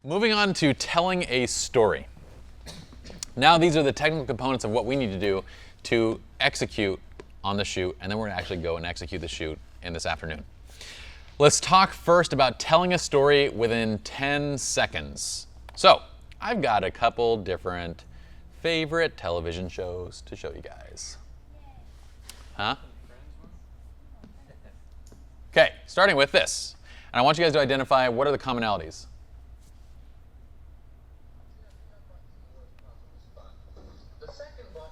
Moving on to telling a story. Now these are the technical components of what we need to do to execute on the shoot, and then we're going to actually go and execute the shoot in this afternoon. Let's talk first about telling a story within 10 seconds. So I've got a couple different favorite television shows to show you guys. Huh? Okay, starting with this. And I want you guys to identify what are the commonalities. The second button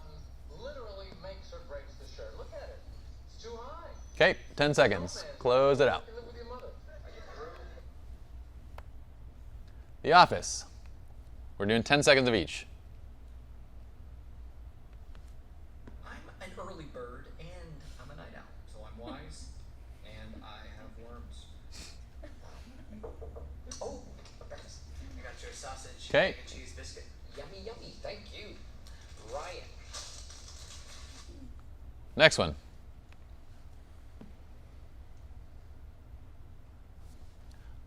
literally makes or breaks the shirt. Look at it. It's too high. Okay, 10 seconds. Close it out. You live with your mother. The Office. We're doing 10 seconds of each. I'm an early bird and I'm a night owl, so I'm wise and I have worms. Oh, breakfast. I got your sausage, Okay. egg and cheese biscuit. Yummy, yummy. Thank you, Ryan. Next one.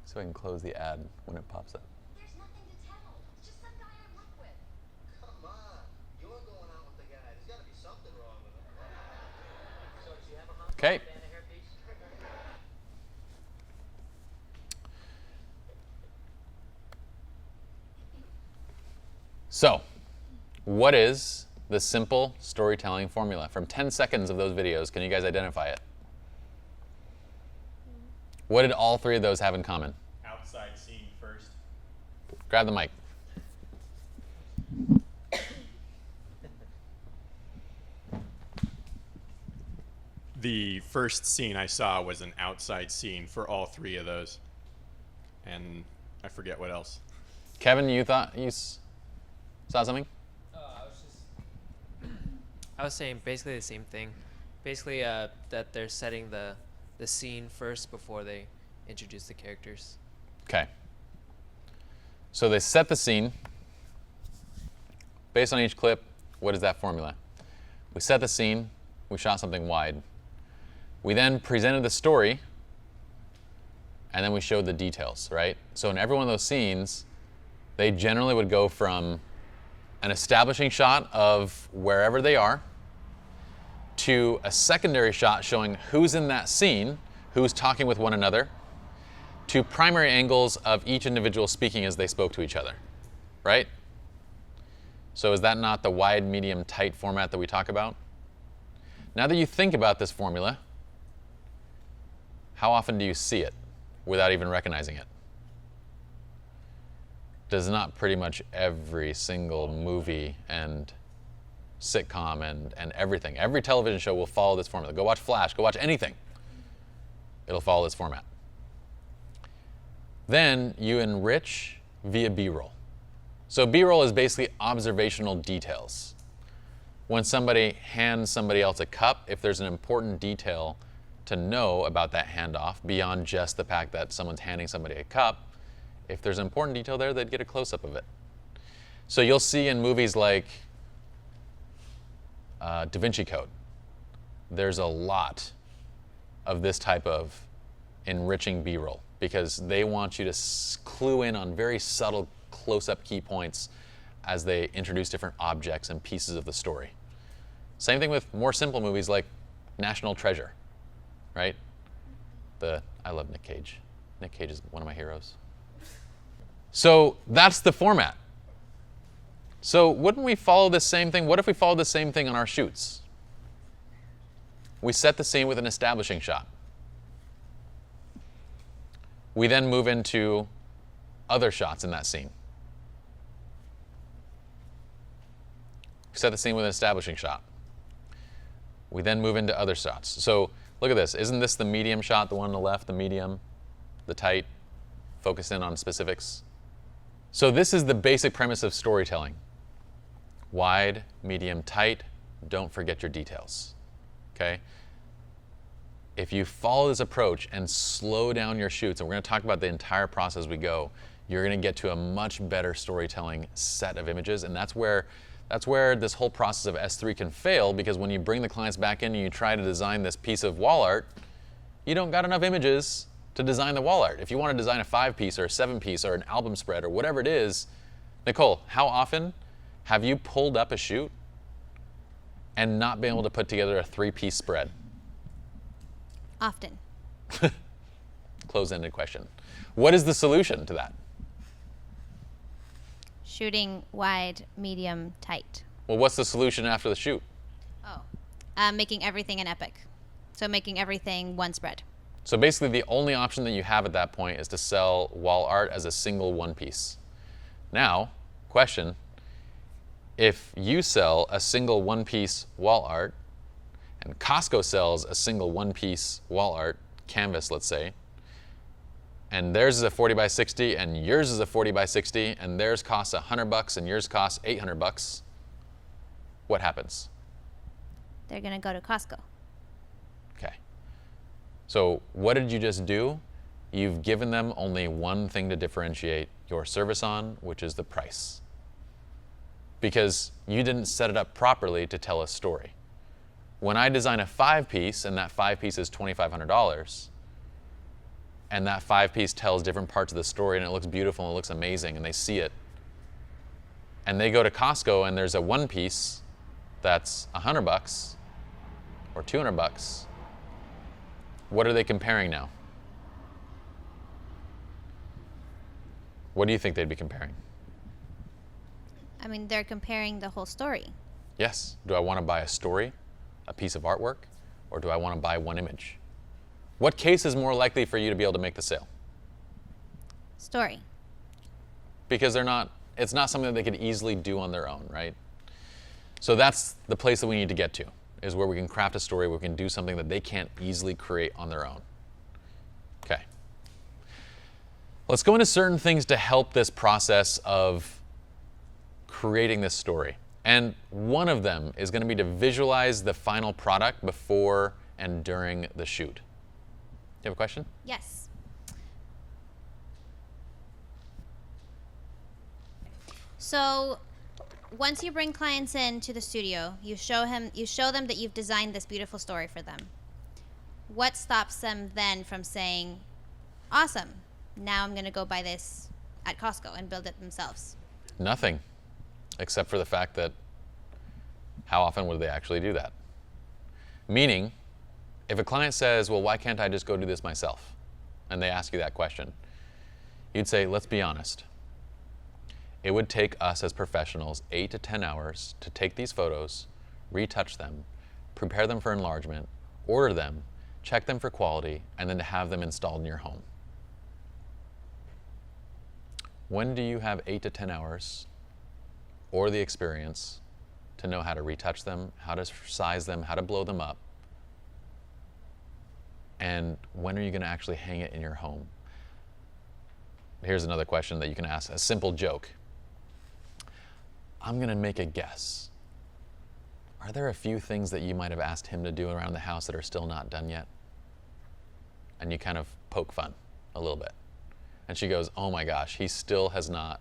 So I can close the ad when it pops up. There's nothing to tell. It's just some guy I work with. Come on, you're going out with the guy. There's got to be something wrong with him. So, do you have a hot Okay. banana hairpiece? So, what is the simple storytelling formula? From 10 seconds of those videos, can you guys identify it? What did all three of those have in common? Outside scene first. Grab the mic. The first scene I saw was an outside scene for all three of those. And I forget what else. Kevin, you thought you saw something? I was saying basically the same thing. Basically, that they're setting the scene first before they introduce the characters. Okay. So they set the scene. Based on each clip, what is that formula? We set the scene, we shot something wide. We then presented the story, and then we showed the details, right? So in every one of those scenes, they generally would go from an establishing shot of wherever they are to a secondary shot showing who's in that scene, who's talking with one another, to primary angles of each individual speaking as they spoke to each other, right? So is that not the wide, medium, tight format that we talk about? Now that you think about this formula, how often do you see it without even recognizing it? Does not pretty much every single movie and sitcom and everything. Every television show will follow this formula. Go watch Flash, go watch anything. It'll follow this format. Then you enrich via B-roll. So B-roll is basically observational details. When somebody hands somebody else a cup, if there's an important detail to know about that handoff beyond just the fact that someone's handing somebody a cup, if there's an important detail there, they'd get a close-up of it. So you'll see in movies like Da Vinci Code, there's a lot of this type of enriching B-roll because they want you to clue in on very subtle close-up key points as they introduce different objects and pieces of the story. Same thing with more simple movies like National Treasure, right? I love Nick Cage. Nick Cage is one of my heroes. So that's the format. So wouldn't we follow the same thing? What if we followed the same thing on our shoots? We set the scene with an establishing shot. We then move into other shots in that scene. We set the scene with an establishing shot. We then move into other shots. So look at this. Isn't this the medium shot, the one on the left, the medium, the tight, focus in on specifics? So this is the basic premise of storytelling. Wide, medium, tight, don't forget your details, okay? If you follow this approach and slow down your shoots, and we're going to talk about the entire process as we go, you're going to get to a much better storytelling set of images, and that's where this whole process of S3 can fail, because when you bring the clients back in and you try to design this piece of wall art, you don't got enough images to design the wall art. If you want to design a 5-piece or a 7-piece or an album spread or whatever it is, Nicole, how often have you pulled up a shoot and not been able to put together a 3-piece spread? Often. Close-ended question. What is the solution to that? Shooting wide, medium, tight. Well, what's the solution after the shoot? Making everything an epic. So making everything one spread. So basically the only option that you have at that point is to sell wall art as a single 1-piece. Now, question, if you sell a single 1-piece wall art and Costco sells a single 1-piece wall art canvas, let's say, and theirs is a 40 by 60 and yours is a 40 by 60 and theirs costs $100 and yours costs $800, what happens? They're going to go to Costco. Okay. So what did you just do? You've given them only one thing to differentiate your service on, which is the price. Because you didn't set it up properly to tell a story. When I design a 5-piece and that 5-piece is $2,500, and that 5-piece tells different parts of the story and it looks beautiful and it looks amazing and they see it, and they go to Costco and there's a 1-piece that's $100 or $200, what are they comparing now? What do you think they'd be comparing? I mean, they're comparing the whole story. Yes. Do I want to buy a story, a piece of artwork, or do I want to buy one image? What case is more likely for you to be able to make the sale? Story. Because it's not something that they could easily do on their own, right? So that's the place that we need to get to, is where we can craft a story, where we can do something that they can't easily create on their own. Okay. Let's go into certain things to help this process of creating this story. And one of them is going to be to visualize the final product before and during the shoot. You have a question? Yes. So once you bring clients in to the studio, you show them that you've designed this beautiful story for them. What stops them then from saying, awesome, now I'm going to go buy this at Costco and build it themselves? Nothing, except for the fact that how often would they actually do that? Meaning, if a client says, well, why can't I just go do this myself? And they ask you that question, you'd say, let's be honest. It would take us as professionals 8 to 10 hours to take these photos, retouch them, prepare them for enlargement, order them, check them for quality, and then to have them installed in your home. When do you have 8 to 10 hours or the experience to know how to retouch them, how to size them, how to blow them up? And when are you going to actually hang it in your home? Here's another question that you can ask, a simple joke. I'm going to make a guess. Are there a few things that you might have asked him to do around the house that are still not done yet? And you kind of poke fun a little bit. And she goes, oh my gosh, he still has not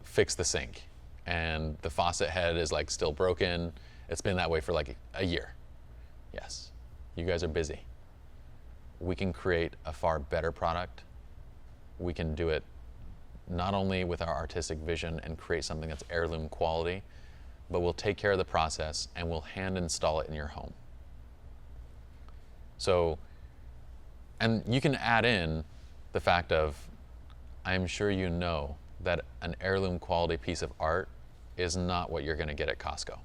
fixed the sink. And the faucet head is like still broken. It's been that way for like a year. Yes, you guys are busy. We can create a far better product. We can do it not only with our artistic vision and create something that's heirloom quality, but we'll take care of the process and we'll hand install it in your home. So, and you can add in the fact of, I'm sure you know that an heirloom quality piece of art is not what you're going to get at Costco.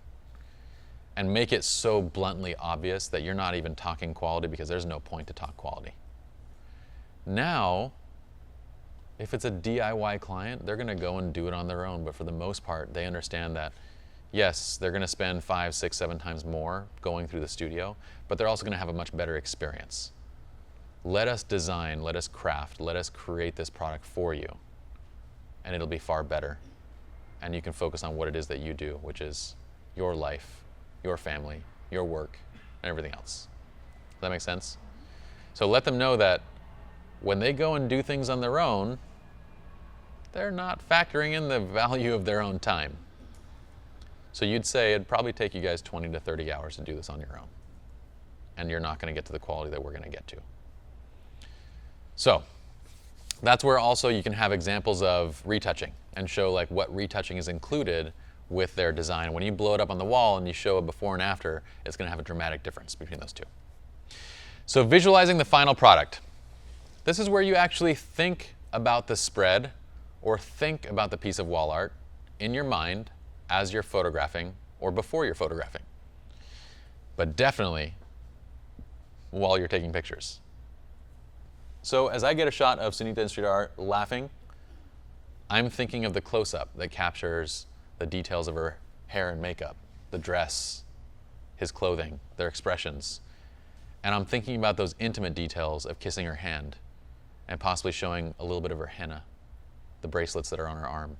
And make it so bluntly obvious that you're not even talking quality, because there's no point to talk quality. Now, if it's a DIY client, they're going to go and do it on their own, but for the most part, they understand that, yes, they're going to spend 5, 6, 7 times more going through the studio, but they're also going to have a much better experience. Let us design, let us craft, let us create this product for you, and it'll be far better. And you can focus on what it is that you do, which is your life, your family, your work, and everything else. Does that make sense? So let them know that when they go and do things on their own, they're not factoring in the value of their own time. So you'd say it'd probably take you guys 20 to 30 hours to do this on your own. And you're not going to get to the quality that we're going to get to. So that's where also you can have examples of retouching and show like what retouching is included with their design. When you blow it up on the wall and you show a before and after, it's going to have a dramatic difference between those two. So visualizing the final product. This is where you actually think about the spread or think about the piece of wall art in your mind as you're photographing or before you're photographing. But definitely while you're taking pictures. So as I get a shot of Sunita and Sridhar laughing, I'm thinking of the close-up that captures the details of her hair and makeup, the dress, his clothing, their expressions. And I'm thinking about those intimate details of kissing her hand and possibly showing a little bit of her henna, the bracelets that are on her arm.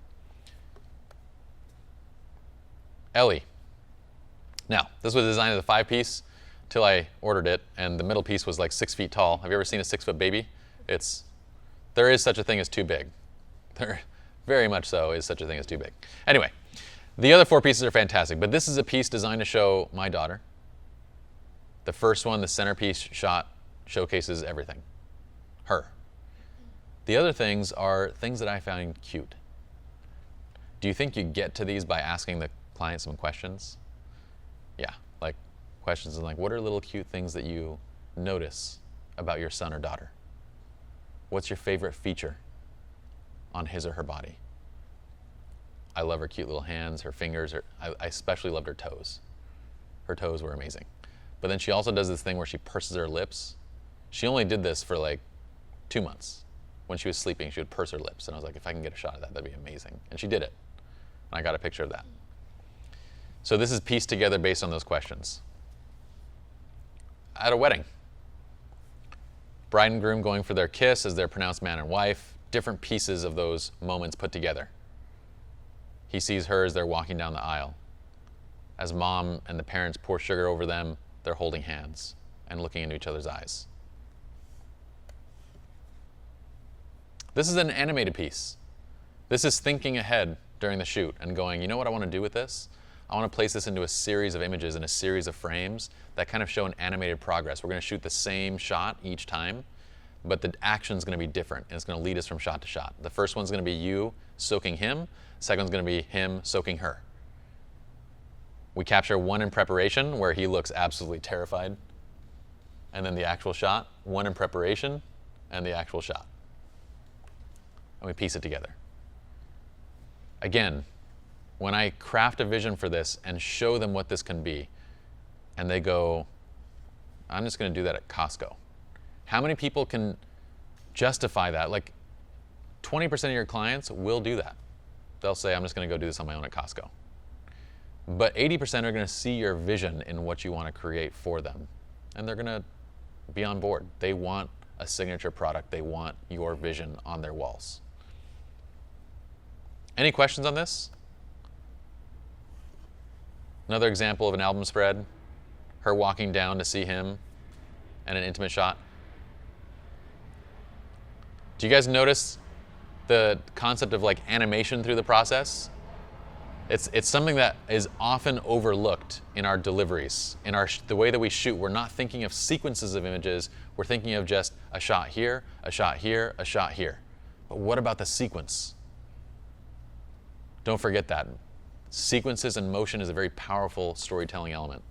Ellie. Now, this was designed as a 5-piece till I ordered it, and the middle piece was like 6 feet tall. Have you ever seen a 6-foot baby? There is such a thing as too big. There very much so is such a thing as too big. Anyway, the other 4 pieces are fantastic, but this is a piece designed to show my daughter. The first one, the centerpiece shot, showcases everything. Her. The other things are things that I find cute. Do you think you get to these by asking the client some questions? Yeah, like questions like, what are little cute things that you notice about your son or daughter? What's your favorite feature on his or her body? I love her cute little hands, her fingers. I especially loved her toes. Her toes were amazing. But then she also does this thing where she purses her lips. She only did this for like 2 months. When she was sleeping, she would purse her lips. And I was like, if I can get a shot of that, that'd be amazing. And she did it. And I got a picture of that. So this is pieced together based on those questions. At a wedding, bride and groom going for their kiss as they're pronounced man and wife, different pieces of those moments put together. He sees her as they're walking down the aisle. As mom and the parents pour sugar over them, they're holding hands and looking into each other's eyes. This is an animated piece. This is thinking ahead during the shoot and going, you know what I want to do with this? I want to place this into a series of images and a series of frames that kind of show an animated progress. We're going to shoot the same shot each time, but the action's going to be different, and it's going to lead us from shot to shot. The first one's going to be you soaking him. The second one's going to be him soaking her. We capture one in preparation where he looks absolutely terrified, and then the actual shot, one in preparation, and the actual shot. And we piece it together. Again, when I craft a vision for this and show them what this can be, and they go, I'm just going to do that at Costco. How many people can justify that? Like 20% of your clients will do that. They'll say, I'm just going to go do this on my own at Costco. But 80% are going to see your vision in what you want to create for them. And they're going to be on board. They want a signature product. They want your vision on their walls. Any questions on this? Another example of an album spread, her walking down to see him and an intimate shot. Do you guys notice the concept of like animation through the process? It's something that is often overlooked in our deliveries, in the way that we shoot. We're not thinking of sequences of images. We're thinking of just a shot here, a shot here, a shot here. But what about the sequence? Don't forget that. Sequences and motion is a very powerful storytelling element.